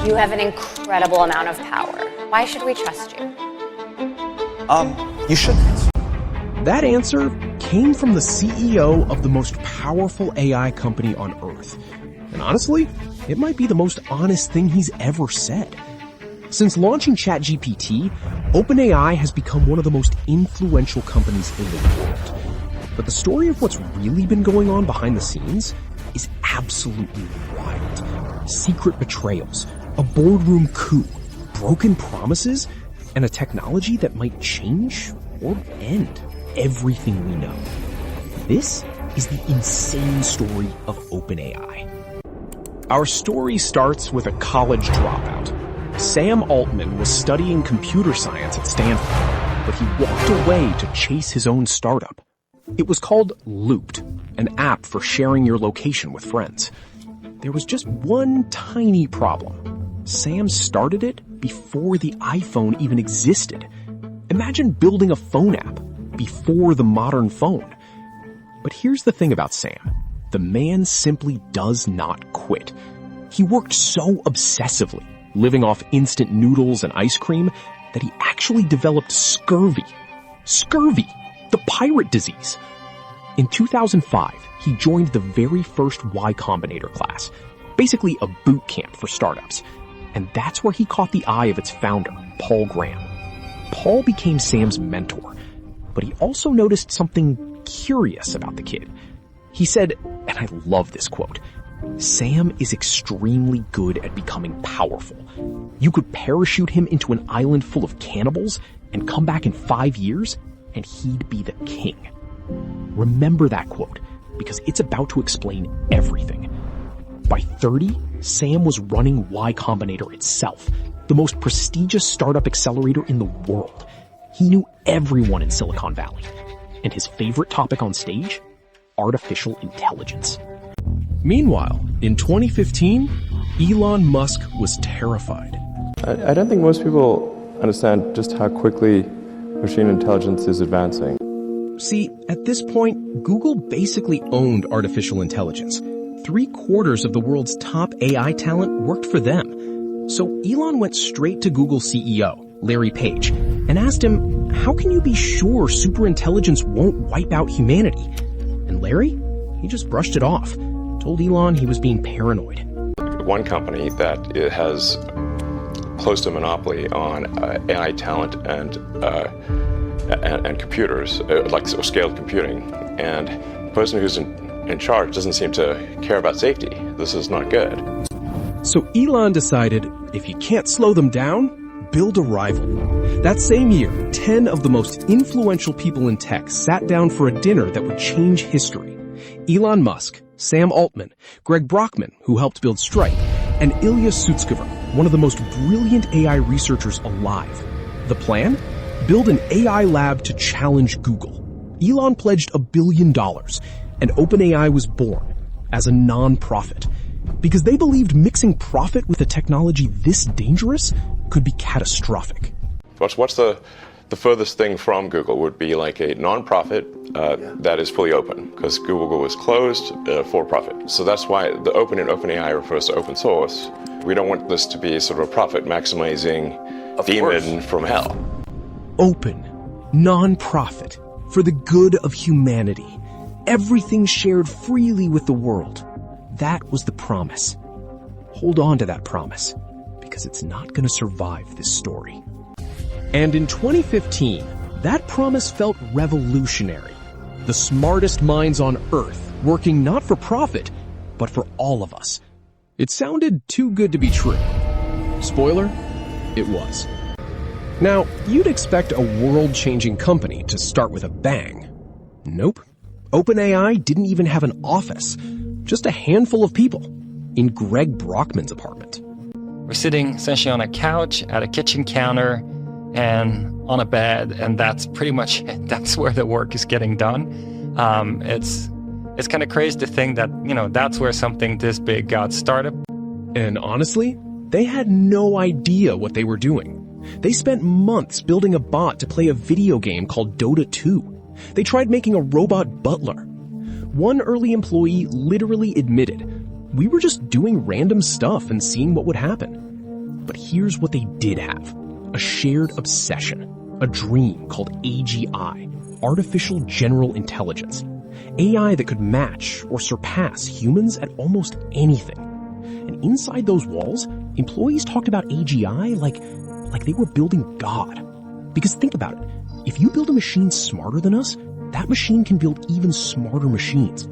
You have an incredible amount of power. Why should we trust you? You shouldn't. That answer came from the CEO of the most powerful AI company on Earth. And honestly, it might be the most honest thing he's ever said. Since launching ChatGPT, OpenAI has become one of the most influential companies in the world. But the story of what's really been going on behind the scenes is absolutely wild. Secret betrayals, a boardroom coup, broken promises, and a technology that might change or end everything we know. This is the insane story of OpenAI. Our story starts with a college dropout. Sam Altman was studying computer science at Stanford, but he walked away to chase his own startup. It was called Looped, an app for sharing your location with friends. There was just one tiny problem. Sam started it before the iPhone even existed. Imagine building a phone app before the modern phone. But here's the thing about Sam. The man simply does not quit. He worked so obsessively, living off instant noodles and ice cream, that he actually developed scurvy. Scurvy! The pirate disease. In 2005, he joined the very first Y Combinator class, basically a boot camp for startups. And that's where he caught the eye of its founder, Paul Graham. Paul became Sam's mentor, but he also noticed something curious about the kid. He said, and I love this quote, "Sam is extremely good at becoming powerful. You could parachute him into an island full of cannibals and come back in 5 years, and he'd be the king." Remember that quote, because it's about to explain everything. By 30, Sam was running Y Combinator itself, the most prestigious startup accelerator in the world. He knew everyone in Silicon Valley. And his favorite topic on stage? Artificial intelligence. Meanwhile, in 2015, Elon Musk was terrified. I don't think most people understand just how quickly machine intelligence is advancing. See, at this point, Google basically owned artificial intelligence. 3/4 of the world's top AI talent worked for them. So Elon went straight to Google CEO, Larry Page, and asked him, how can you be sure superintelligence won't wipe out humanity? And Larry, he just brushed it off, told Elon he was being paranoid. One company that has close to a monopoly on AI talent and computers, like scaled computing, and the person who's in charge doesn't seem to care about safety. This is not good. So Elon decided, if you can't slow them down, build a rival. That same year, 10 of the most influential people in tech sat down for a dinner that would change history. Elon Musk, Sam Altman, Greg Brockman, who helped build Stripe, and Ilya Sutskever, one of the most brilliant AI researchers alive. The plan? Build an AI lab to challenge Google. Elon pledged $1 billion, and OpenAI was born as a non-profit, because they believed mixing profit with a technology this dangerous could be catastrophic. What's the furthest thing from Google would be like a non-profit that is fully open, because Google was closed for profit. So that's why the open in OpenAI refers to open source. We don't want this to be sort of a profit maximizing demon from hell. Open, non-profit, for the good of humanity. Everything shared freely with the world. That was the promise. Hold on to that promise, because it's not going to survive this story. And in 2015, that promise felt revolutionary. The smartest minds on Earth working not for profit, but for all of us. It sounded too good to be true. Spoiler, it was. Now, you'd expect a world-changing company to start with a bang. Nope. OpenAI didn't even have an office. Just a handful of people in Greg Brockman's apartment. We're sitting essentially on a couch at a kitchen counter and on a bed, and that's pretty much it. That's where the work is getting done. It's kind of crazy to think that, that's where something this big got started. And honestly, they had no idea what they were doing. They spent months building a bot to play a video game called Dota 2. They tried making a robot butler. One early employee literally admitted, "We were just doing random stuff and seeing what would happen." But here's what they did have. A shared obsession. A dream called AGI, Artificial General Intelligence. AI that could match or surpass humans at almost anything. And inside those walls, employees talked about AGI like they were building God. Because think about it. If you build a machine smarter than us, that machine can build even smarter machines.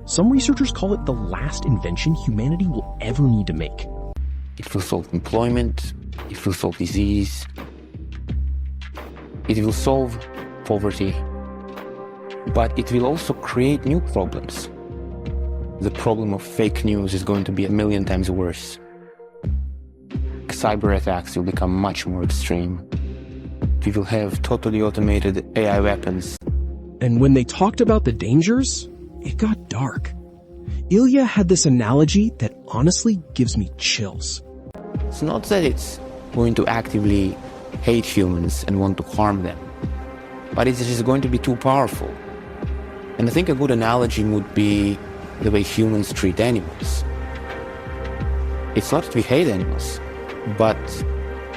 Some researchers call it the last invention humanity will ever need to make. It will solve employment, it will solve disease, it will solve poverty, but it will also create new problems. The problem of fake news is going to be 1,000,000 times worse. Cyber attacks will become much more extreme. We will have totally automated AI weapons. And when they talked about the dangers, it got dark. Ilya had this analogy that honestly gives me chills. It's not that it's going to actively hate humans and want to harm them, but it's just going to be too powerful. And I think a good analogy would be the way humans treat animals. It's not that we hate animals, but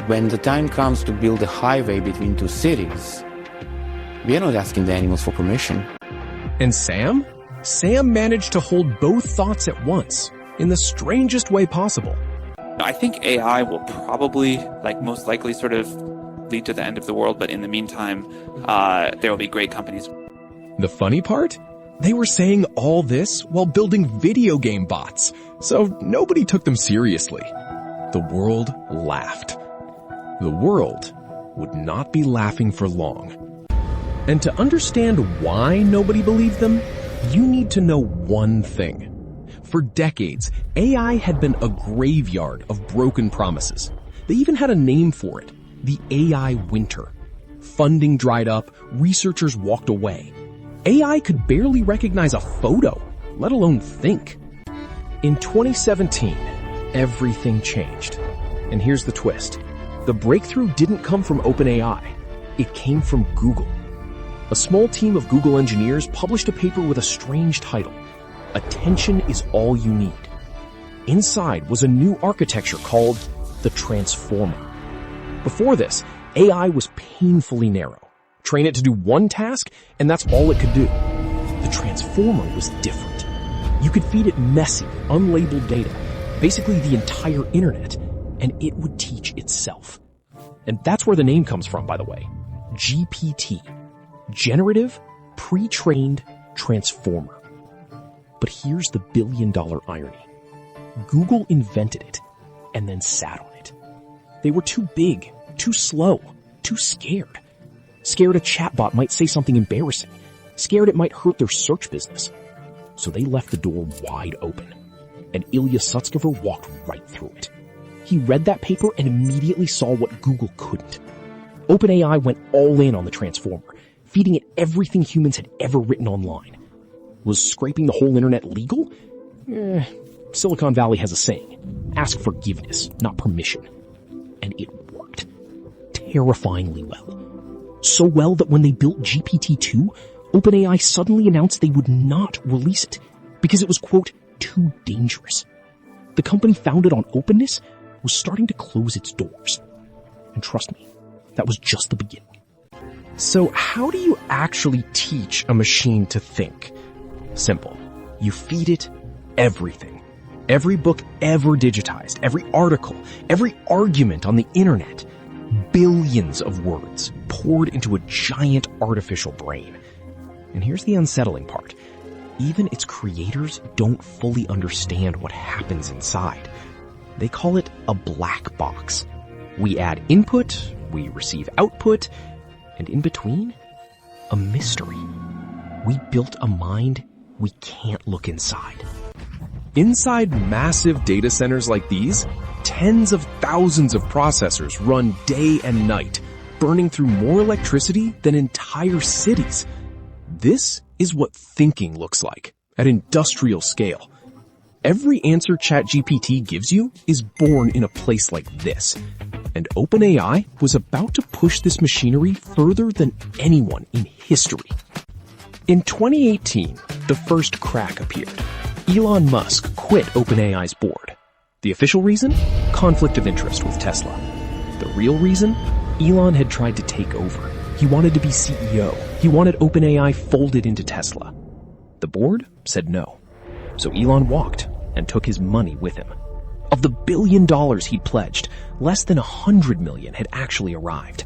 when the time comes to build a highway between two cities, we are not asking the animals for permission. And Sam? Sam managed to hold both thoughts at once, in the strangest way possible. I think AI will probably, most likely, sort of lead to the end of the world, but in the meantime, there will be great companies. The funny part? They were saying all this while building video game bots, so nobody took them seriously. The world laughed. The world would not be laughing for long. And to understand why nobody believed them, you need to know one thing. For decades, AI had been a graveyard of broken promises. They even had a name for it, the AI winter. Funding dried up, researchers walked away. AI could barely recognize a photo, let alone think. In 2017, everything changed. And here's the twist. The breakthrough didn't come from OpenAI. It came from Google. A small team of Google engineers published a paper with a strange title, Attention is All You Need. Inside was a new architecture called the Transformer. Before this, AI was painfully narrow. Train it to do one task, and that's all it could do. The Transformer was different. You could feed it messy, unlabeled data, basically the entire internet, and it would teach itself. And that's where the name comes from, by the way. GPT. Generative, pre-trained transformer. But here's the billion-dollar irony. Google invented it and then sat on it. They were too big, too slow, too scared. Scared a chatbot might say something embarrassing. Scared it might hurt their search business. So they left the door wide open. And Ilya Sutskever walked right through it. He read that paper and immediately saw what Google couldn't. OpenAI went all in on the Transformer, feeding it everything humans had ever written online. Was scraping the whole internet legal? Silicon Valley has a saying, ask forgiveness, not permission. And it worked. Terrifyingly well. So well that when they built GPT-2, OpenAI suddenly announced they would not release it because it was, quote, too dangerous. The company founded on openness was starting to close its doors. And trust me, that was just the beginning. So how do you actually teach a machine to think? Simple. You feed it everything. Every book ever digitized, every article, every argument on the internet. Billions of words poured into a giant artificial brain. And here's the unsettling part. Even its creators don't fully understand what happens inside. They call it a black box. We add input, we receive output, and in between, a mystery. We built a mind we can't look inside. Inside massive data centers like these, tens of thousands of processors run day and night, burning through more electricity than entire cities. This is what thinking looks like at industrial scale. Every answer ChatGPT gives you is born in a place like this. And OpenAI was about to push this machinery further than anyone in history. In 2018, the first crack appeared. Elon Musk quit OpenAI's board. The official reason? conflict of interest with Tesla. The real reason? Elon had tried to take over. He wanted to be CEO. He wanted OpenAI folded into Tesla. The board said no. So Elon walked and took his money with him. Of the $1 billion he'd pledged, less than $100 million had actually arrived.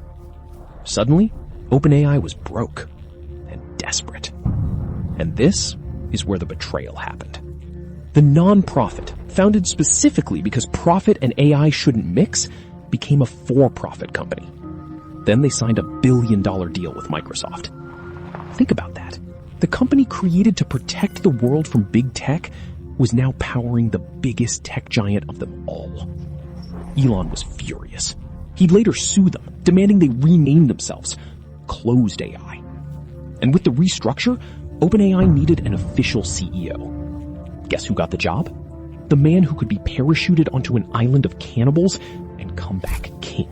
Suddenly, OpenAI was broke and desperate. And this is where the betrayal happened. The non-profit, founded specifically because profit and AI shouldn't mix, became a for-profit company. Then they signed a $1 billion deal with Microsoft. Think about that. The company created to protect the world from big tech was now powering the biggest tech giant of them all. Elon was furious. He'd later sue them, demanding they rename themselves Closed AI. And with the restructure, OpenAI needed an official CEO. Guess who got the job? The man who could be parachuted onto an island of cannibals and come back king.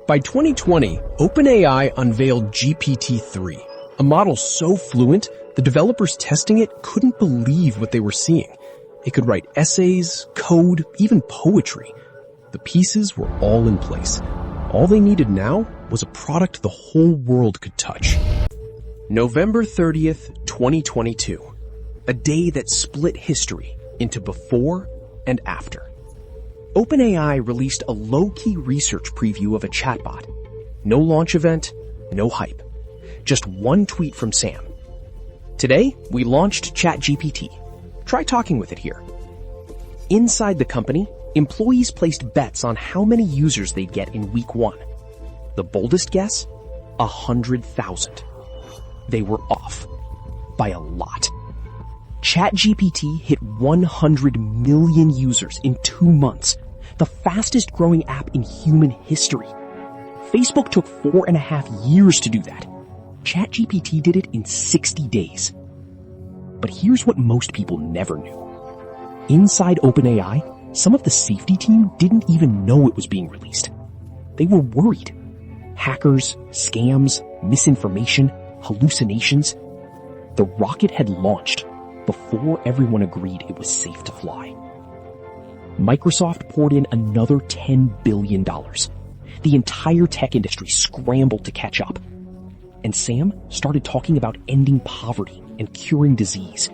By 2020, OpenAI unveiled GPT-3, a model so fluent, the developers testing it couldn't believe what they were seeing. It could write essays, code, even poetry. The pieces were all in place. All they needed now was a product the whole world could touch. November 30th, 2022. A day that split history into before and after. OpenAI released a low-key research preview of a chatbot. No launch event, no hype. Just one tweet from Sam. Today, we launched ChatGPT. Try talking with it here. Inside the company, employees placed bets on how many users they'd get in week 1. The boldest guess? 100,000. They were off. By a lot. ChatGPT hit 100 million users in 2 months, the fastest growing app in human history. Facebook took 4.5 years to do that. ChatGPT did it in 60 days. But here's what most people never knew. Inside OpenAI, some of the safety team didn't even know it was being released. They were worried. Hackers, scams, misinformation, hallucinations. The rocket had launched before everyone agreed it was safe to fly. Microsoft poured in another $10 billion. The entire tech industry scrambled to catch up. And Sam started talking about ending poverty and curing disease,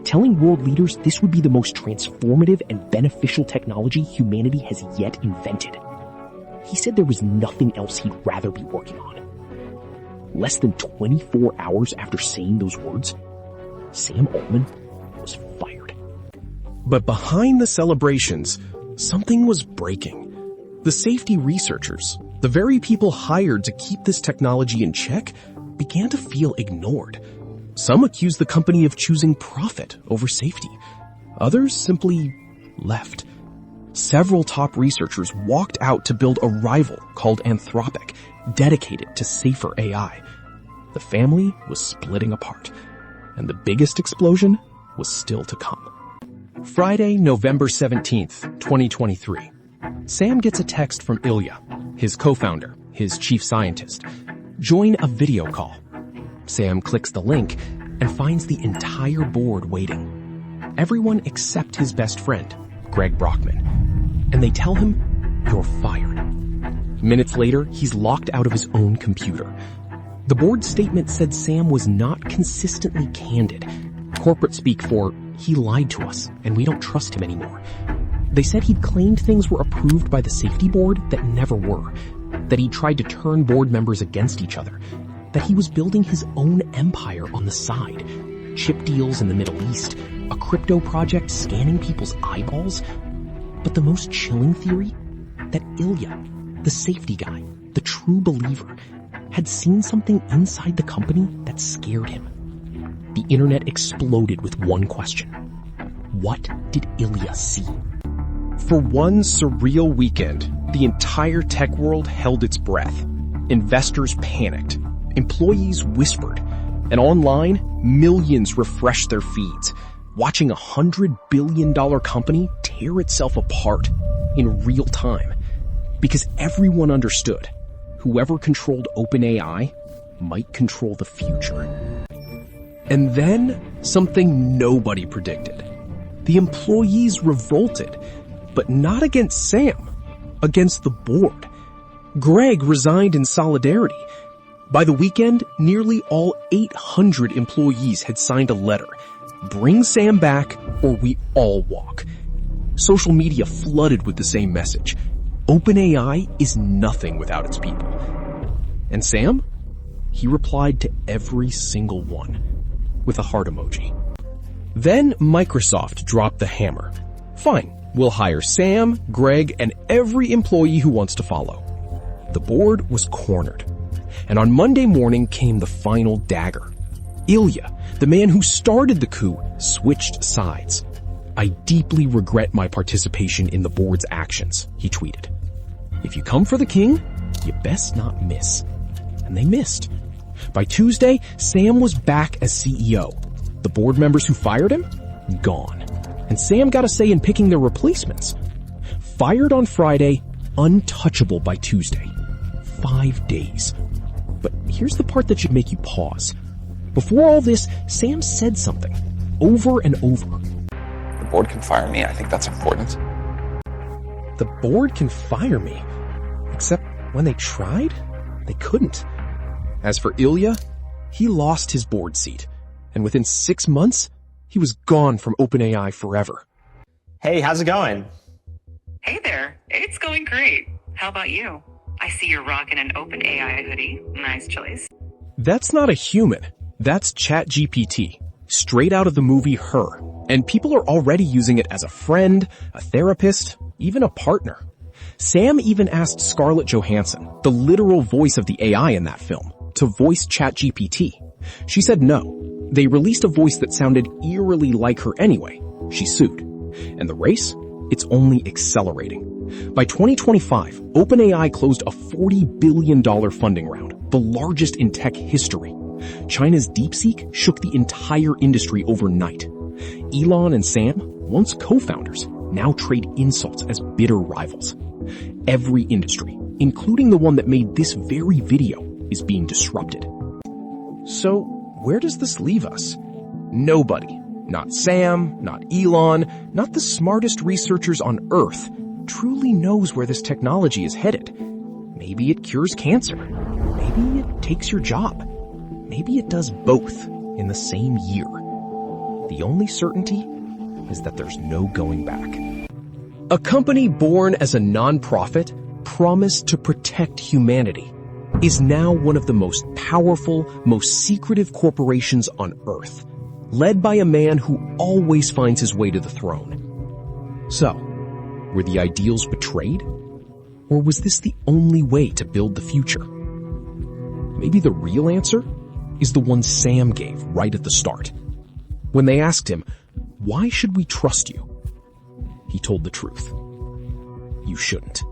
telling world leaders this would be the most transformative and beneficial technology humanity has yet invented. He said there was nothing else he'd rather be working on. Less than 24 hours after saying those words, Sam Altman was fired. But behind the celebrations, something was breaking. The safety researchers, the very people hired to keep this technology in check, began to feel ignored. Some accused the company of choosing profit over safety. Others simply left. Several top researchers walked out to build a rival called Anthropic, dedicated to safer AI. The family was splitting apart, and the biggest explosion was still to come. Friday, November 17th, 2023. Sam gets a text from Ilya, his co-founder, his chief scientist. Join a video call. Sam clicks the link and finds the entire board waiting. Everyone except his best friend, Greg Brockman. And they tell him, "You're fired." Minutes later, he's locked out of his own computer. The board statement said Sam was not consistently candid. Corporate speak for, "He lied to us, and we don't trust him anymore." They said he'd claimed things were approved by the safety board that never were, that he tried to turn board members against each other, that he was building his own empire on the side, chip deals in the Middle East, a crypto project scanning people's eyeballs. But the most chilling theory? That Ilya, the safety guy, the true believer, had seen something inside the company that scared him. The internet exploded with one question. What did Ilya see? For one surreal weekend, the entire tech world held its breath. Investors panicked. Employees whispered. And online, millions refreshed their feeds, watching a $100 billion company tear itself apart in real time. Because everyone understood, whoever controlled OpenAI might control the future. And then, something nobody predicted. The employees revolted. But not against Sam, against the board. Greg resigned in solidarity. By the weekend, nearly all 800 employees had signed a letter. Bring Sam back or we all walk. Social media flooded with the same message. OpenAI is nothing without its people. And Sam? He replied to every single one with a heart emoji. Then Microsoft dropped the hammer. Fine, we'll hire Sam, Greg, and every employee who wants to follow. The board was cornered. And on Monday morning came the final dagger. Ilya, the man who started the coup, switched sides. I deeply regret my participation in the board's actions, he tweeted. If you come for the king, you best not miss. And they missed. By Tuesday, Sam was back as CEO. The board members who fired him? Gone. And Sam got a say in picking their replacements. Fired on Friday, untouchable by Tuesday. 5 days. But here's the part that should make you pause. Before all this, Sam said something. Over and over. The board can fire me. I think that's important. The board can fire me. Except when they tried, they couldn't. As for Ilya, he lost his board seat. And within 6 months, he was gone from OpenAI forever. Hey, how's it going? Hey there. It's going great. How about you? I see you're rocking an OpenAI hoodie. Nice choice. That's not a human. That's ChatGPT. Straight out of the movie Her. And people are already using it as a friend, a therapist, even a partner. Sam even asked Scarlett Johansson, the literal voice of the AI in that film, to voice ChatGPT. She said no. They released a voice that sounded eerily like her anyway. She sued. And the race? It's only accelerating. By 2025, OpenAI closed a $40 billion funding round, the largest in tech history. China's DeepSeek shook the entire industry overnight. Elon and Sam, once co-founders, now trade insults as bitter rivals. Every industry, including the one that made this very video, is being disrupted. So, where does this leave us? Nobody, not Sam, not Elon, not the smartest researchers on Earth, truly knows where this technology is headed. Maybe it cures cancer. Maybe it takes your job. Maybe it does both in the same year. The only certainty is that there's no going back. A company born as a nonprofit, promised to protect humanity, is now one of the most powerful, most secretive corporations on Earth, led by a man who always finds his way to the throne. So, were the ideals betrayed? Or was this the only way to build the future? Maybe the real answer is the one Sam gave right at the start. When they asked him, "Why should we trust you?" He told the truth. You shouldn't.